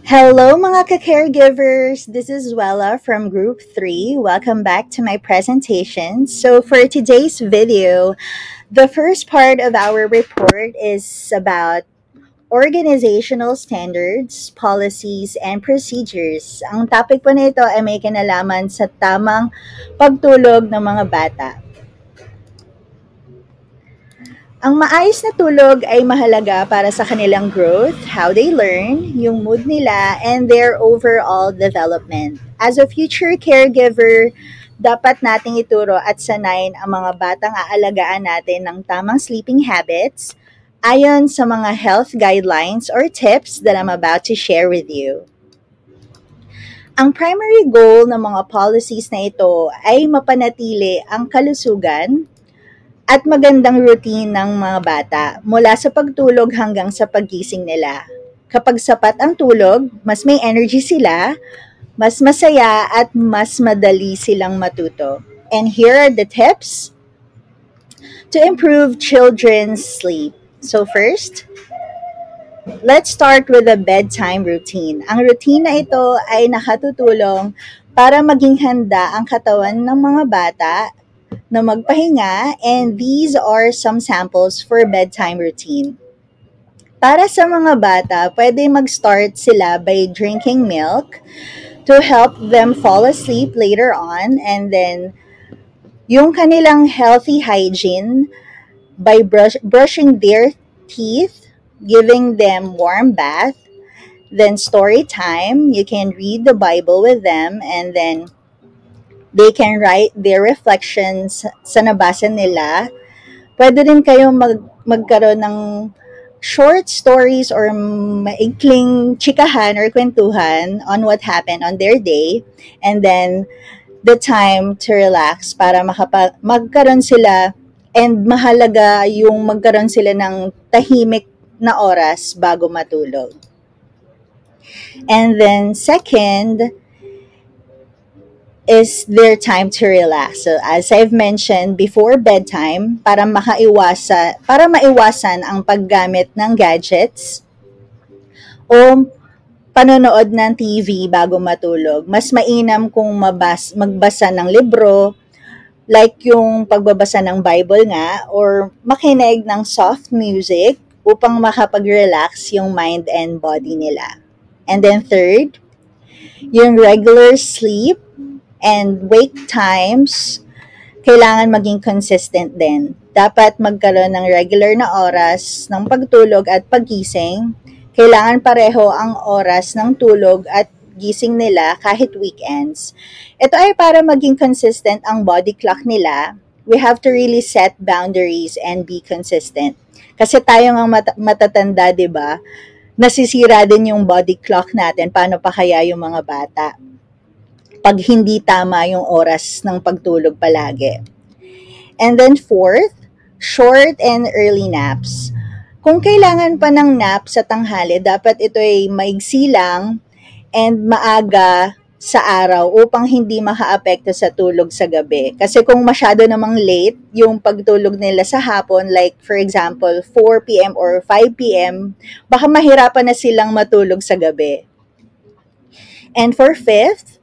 Hello mga ka-caregivers! This is Wella from Group 3. Welcome back to my presentation. So for today's video, the first part of our report is about organizational standards, policies, and procedures. Ang topic po nito ay may kinalaman sa tamang pagtulog ng mga bata. Ang maayos na tulog ay mahalaga para sa kanilang growth, how they learn, yung mood nila, and their overall development. As a future caregiver, dapat nating ituro at sanayin ang mga batang aalagaan natin ng tamang sleeping habits ayon sa mga health guidelines or tips that I'm about to share with you. Ang primary goal ng mga policies na ito ay mapanatili ang kalusugan at magandang routine ng mga bata mula sa pagtulog hanggang sa paggising nila. Kapag sapat ang tulog, mas may energy sila, mas masaya at mas madali silang matuto. And here are the tips to improve children's sleep. So first, let's start with a bedtime routine. Ang routine na ito ay nakatutulong para maging handa ang katawan ng mga bata na magpahinga, and these are some samples for bedtime routine. Para sa mga bata, pwede mag-start sila by drinking milk to help them fall asleep later on, and then yung kanilang healthy hygiene by brushing their teeth, giving them warm bath, then story time, you can read the Bible with them, and then they can write their reflections sa nabasa nila. Pwede rin kayo magkaroon ng short stories or maikling chikahan or kwentuhan on what happened on their day. And then, the time to relax para magkaroon sila, and mahalaga yung magkaroon sila ng tahimik na oras bago matulog. And then, second, is their time to relax. So as I've mentioned before bedtime, para maiwasan ang paggamit ng gadgets o panonood ng TV bago matulog. Mas mainam kung magbasa ng libro, like yung pagbabasa ng Bible nga, or makinig ng soft music upang makapag-relax yung mind and body nila. And then third, yung regular sleep and wake times, kailangan maging consistent din. Dapat magkaroon ng regular na oras ng pagtulog at paggising. Kailangan pareho ang oras ng tulog at gising nila kahit weekends. Ito ay para maging consistent ang body clock nila. We have to really set boundaries and be consistent. Kasi tayo ng matatanda, di ba? Nasisira din yung body clock natin. Paano pa kaya yung mga bata pag hindi tama yung oras ng pagtulog palagi. And then fourth, short and early naps. Kung kailangan pa ng nap sa tanghali, dapat ito ay maigsi lang and maaga sa araw upang hindi makaapekto sa tulog sa gabi. Kasi kung masyado namang late yung pagtulog nila sa hapon, like for example, 4 p.m. or 5 p.m., baka mahirapan na silang matulog sa gabi. And for fifth,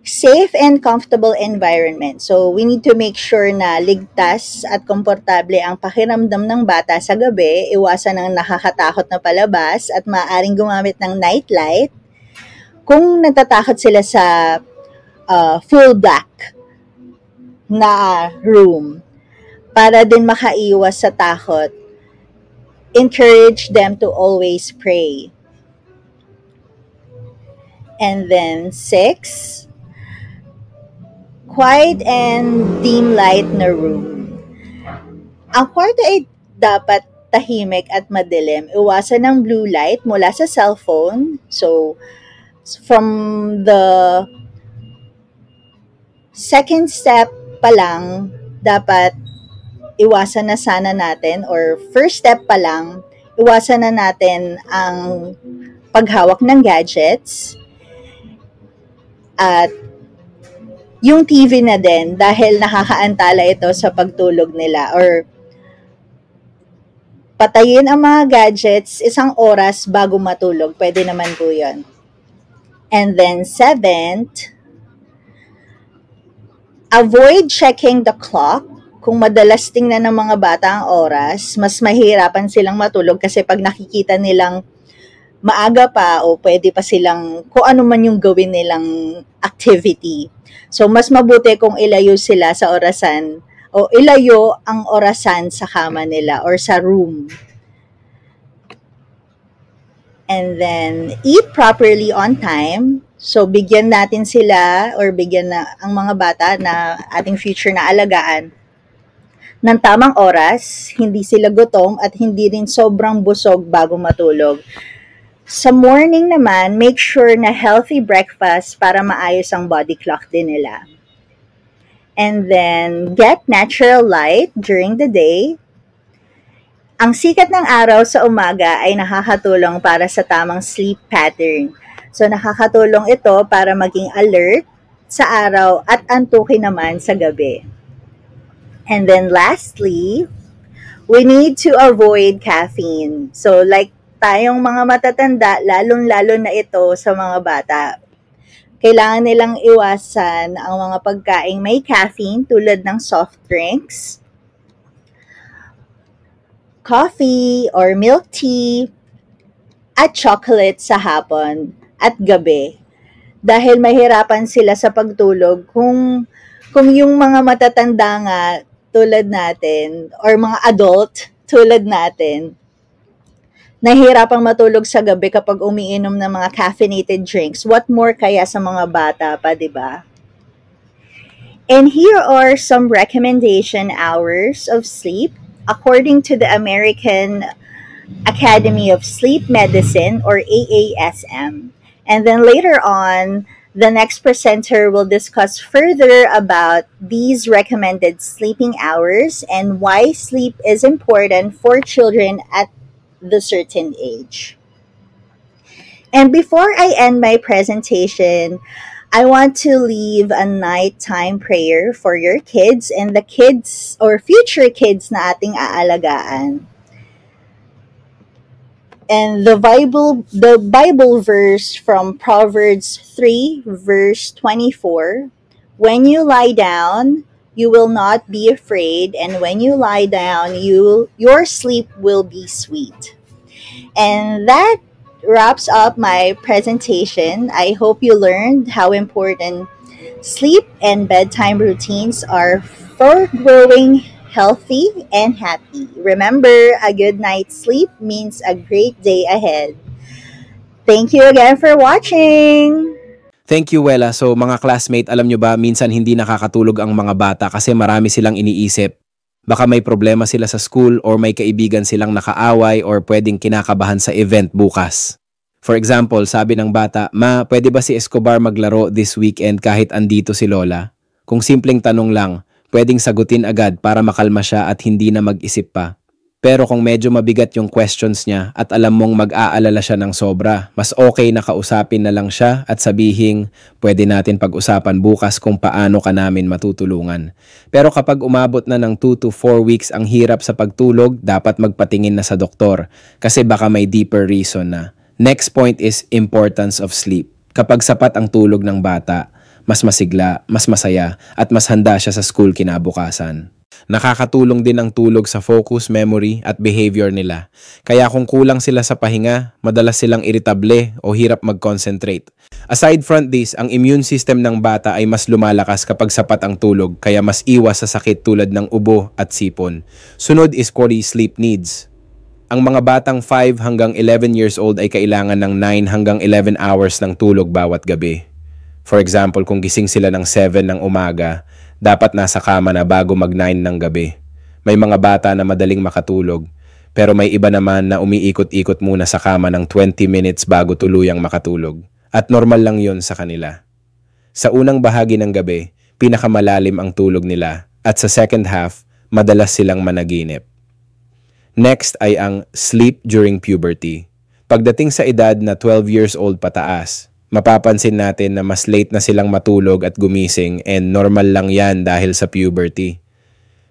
safe and comfortable environment. So, we need to make sure na ligtas at komportable ang pakiramdam ng bata sa gabi, iwasan ng nakakatakot na palabas at maaaring gumamit ng nightlight kung natatakot sila sa full black na room. Para din makaiwas sa takot, encourage them to always pray. And then 6, quiet and dim light na room. Ang kwarto ay dapat tahimik at madilim. Iwasan ng blue light mula sa cellphone. So, from the second step pa lang, dapat iwasan na sana natin, or first step pa lang, iwasan na natin ang paghawak ng gadgets. At yung TV na din, dahil nakakaantala ito sa pagtulog nila, or Patayin ang mga gadgets 1 oras bago matulog. Pwede naman po yun. And then seventh, avoid checking the clock. Kung madalas tingnan ng mga bata ang oras, mas mahirapan silang matulog kasi pag nakikita nilang maaga pa o pwede pa silang kung ano man yung gawin nilang activity. So, mas mabuti kung ilayo sila sa orasan o ilayo ang orasan sa kama nila or sa room. And then, eat properly on time. So, bigyan natin sila or bigyan na ang mga bata na ating future na alagaan ng tamang oras, hindi sila gutom at hindi rin sobrang busog bago matulog. Sa morning naman, make sure na healthy breakfast para maayos ang body clock din nila. And then, get natural light during the day. Ang sikat ng araw sa umaga ay nakakatulong para sa tamang sleep pattern. So, nakakatulong ito para maging alert sa araw at antukin naman sa gabi. And then lastly, we need to avoid caffeine. So, like tayong mga matatanda, lalong-lalo na ito sa mga bata, kailangan nilang iwasan ang mga pagkaing may caffeine tulad ng soft drinks, coffee or milk tea, at chocolate sa hapon at gabi. Dahil mahirapan sila sa pagtulog kung yung mga matatanda nga tulad natin or mga adult tulad natin, nahihirapang matulog sa gabi kapag umiinom ng mga caffeinated drinks. What more kaya sa mga bata pa, di ba? And here are some recommendation hours of sleep according to the American Academy of Sleep Medicine or AASM. And then later on, the next presenter will discuss further about these recommended sleeping hours and why sleep is important for children at the certain age. And before I end my presentation, I want to leave a nighttime prayer for your kids and the kids or future kids na ating aalagaan. And the Bible verse from Proverbs 3 verse 24, when you lie down, you will not be afraid, and when you lie down, your sleep will be sweet. And that wraps up my presentation. I hope you learned how important sleep and bedtime routines are for growing healthy and happy. Remember, a good night's sleep means a great day ahead. Thank you again for watching! Thank you, Wella. So mga classmate, alam nyo ba, minsan hindi nakakatulog ang mga bata kasi marami silang iniisip. Baka may problema sila sa school or may kaibigan silang nakaaway or pwedeng kinakabahan sa event bukas. For example, sabi ng bata, "Ma, pwede ba si Escobar maglaro this weekend kahit andito si Lola?" Kung simpleng tanong lang, pwedeng sagutin agad para makalma siya at hindi na mag-isip pa. Pero kung medyo mabigat yung questions niya at alam mong mag-aalala siya ng sobra, mas okay na kausapin na lang siya at sabihing, pwede natin pag-usapan bukas kung paano ka namin matutulungan. Pero kapag umabot na ng 2 to 4 weeks ang hirap sa pagtulog, dapat magpatingin na sa doktor kasi baka may deeper reason na. Next point is importance of sleep. Kapag sapat ang tulog ng bata, mas masigla, mas masaya, at mas handa siya sa school kinabukasan. Nakakatulong din ang tulog sa focus, memory, at behavior nila. Kaya kung kulang sila sa pahinga, madalas silang iritable o hirap mag-concentrate. Aside from this, ang immune system ng bata ay mas lumalakas kapag sapat ang tulog, kaya mas iwas sa sakit tulad ng ubo at sipon. Sunod is quality sleep needs. Ang mga batang 5 hanggang 11 years old ay kailangan ng 9 hanggang 11 hours ng tulog bawat gabi. For example, kung gising sila ng 7 ng umaga, dapat nasa kama na bago mag-9 ng gabi. May mga bata na madaling makatulog, pero may iba naman na umiikot-ikot muna sa kama ng 20 minutes bago tuluyang makatulog. At normal lang yon sa kanila. Sa unang bahagi ng gabi, pinakamalalim ang tulog nila, at sa second half, madalas silang managinip. Next ay ang sleep during puberty. Pagdating sa edad na 12 years old pataas, mapapansin natin na mas late na silang matulog at gumising and normal lang yan dahil sa puberty.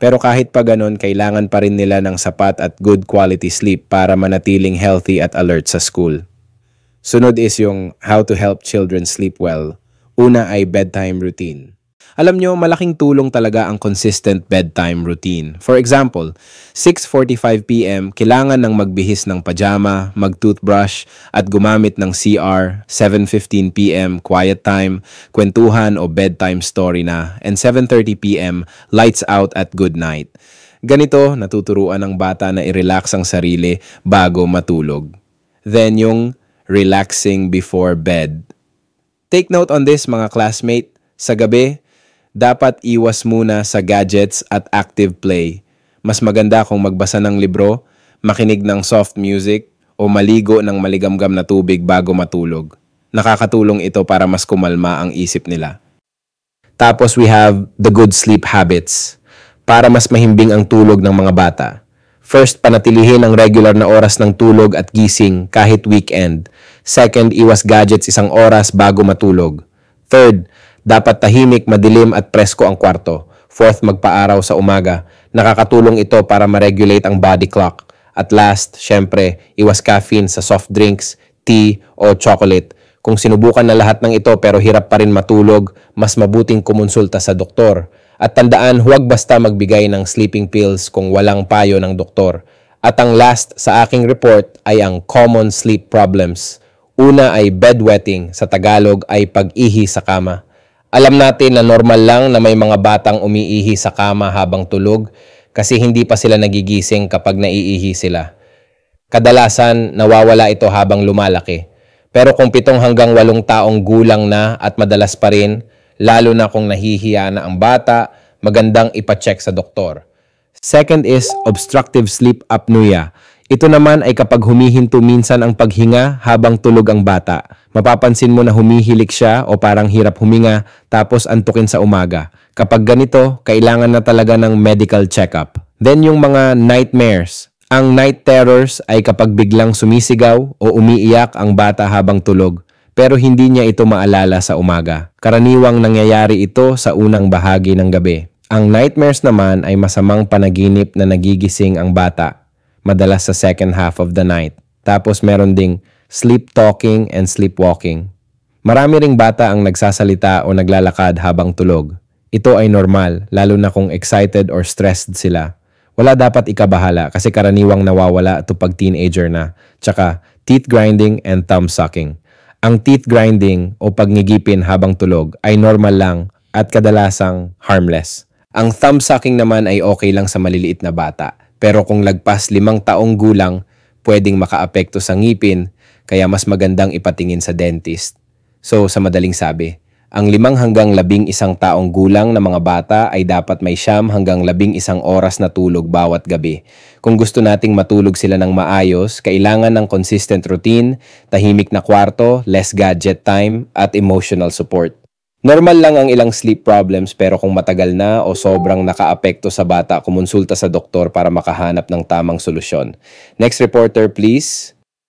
Pero kahit pa ganun, kailangan pa rin nila ng sapat at good quality sleep para manatiling healthy at alert sa school. Sunod is yung how to help children sleep well. Una ay bedtime routine. Alam nyo, malaking tulong talaga ang consistent bedtime routine. For example, 6:45 p.m., kailangan ng magbihis ng pajama, mag-toothbrush, at gumamit ng CR. 7:15 p.m., quiet time, kwentuhan o bedtime story na. And 7:30 p.m., lights out at good night. Ganito, natuturuan ng bata na i-relax ang sarili bago matulog. Then yung relaxing before bed. Take note on this mga classmate, sa gabi, dapat iwas muna sa gadgets at active play. Mas maganda kung magbasa ng libro, makinig ng soft music, o maligo ng maligamgam na tubig bago matulog. Nakakatulong ito para mas kumalma ang isip nila. Tapos we have the good sleep habits, para mas mahimbing ang tulog ng mga bata. First, panatilihin ang regular na oras ng tulog at gising kahit weekend. Second, iwas gadgets 1 oras bago matulog. Third, dapat tahimik, madilim at presko ang kwarto. Fourth, magpa-araw sa umaga. Nakakatulong ito para ma-regulate ang body clock. At last, syempre, iwas caffeine sa soft drinks, tea o chocolate. Kung sinubukan na lahat ng ito pero hirap pa rin matulog, mas mabuting kumonsulta sa doktor. At tandaan, huwag basta magbigay ng sleeping pills kung walang payo ng doktor. At ang last sa aking report ay ang common sleep problems. Una ay bedwetting, sa Tagalog ay pag-ihi sa kama. Alam natin na normal lang na may mga batang umiihi sa kama habang tulog kasi hindi pa sila nagigising kapag naiihi sila. Kadalasan, nawawala ito habang lumalaki. Pero kung 7 hanggang 8 taong gulang na at madalas pa rin, lalo na kung nahihiya na ang bata, magandang ipacheck sa doktor. Second is obstructive sleep apnea. Ito naman ay kapag humihinto minsan ang paghinga habang tulog ang bata. Mapapansin mo na humihilik siya o parang hirap huminga tapos antukin sa umaga. Kapag ganito, kailangan na talaga ng medical check-up. Then yung mga nightmares. Ang night terrors ay kapag biglang sumisigaw o umiiyak ang bata habang tulog pero hindi niya ito maalala sa umaga. Karaniwang nangyayari ito sa unang bahagi ng gabi. Ang nightmares naman ay masamang panaginip na nagigising ang bata, madalas sa second half of the night. Tapos meron ding sleep talking and sleepwalking. Marami ring bata ang nagsasalita o naglalakad habang tulog. Ito ay normal, lalo na kung excited or stressed sila. Wala dapat ikabahala kasi karaniwang nawawala ito pag teenager na. Tsaka teeth grinding and thumb sucking. Ang teeth grinding o pagngigipin habang tulog ay normal lang at kadalasang harmless. Ang thumb sucking naman ay okay lang sa maliliit na bata. Pero kung lagpas 5 taong gulang, pwedeng makaapekto sa ngipin, kaya mas magandang ipatingin sa dentist. So, sa madaling sabi, ang 5 hanggang 11 taong gulang na mga bata ay dapat may 9 hanggang 11 oras na tulog bawat gabi. Kung gusto nating matulog sila ng maayos, kailangan ng consistent routine, tahimik na kwarto, less gadget time, at emotional support. Normal lang ang ilang sleep problems pero kung matagal na o sobrang nakaapekto sa bata, kumonsulta sa doktor para makahanap ng tamang solusyon. Next reporter, please.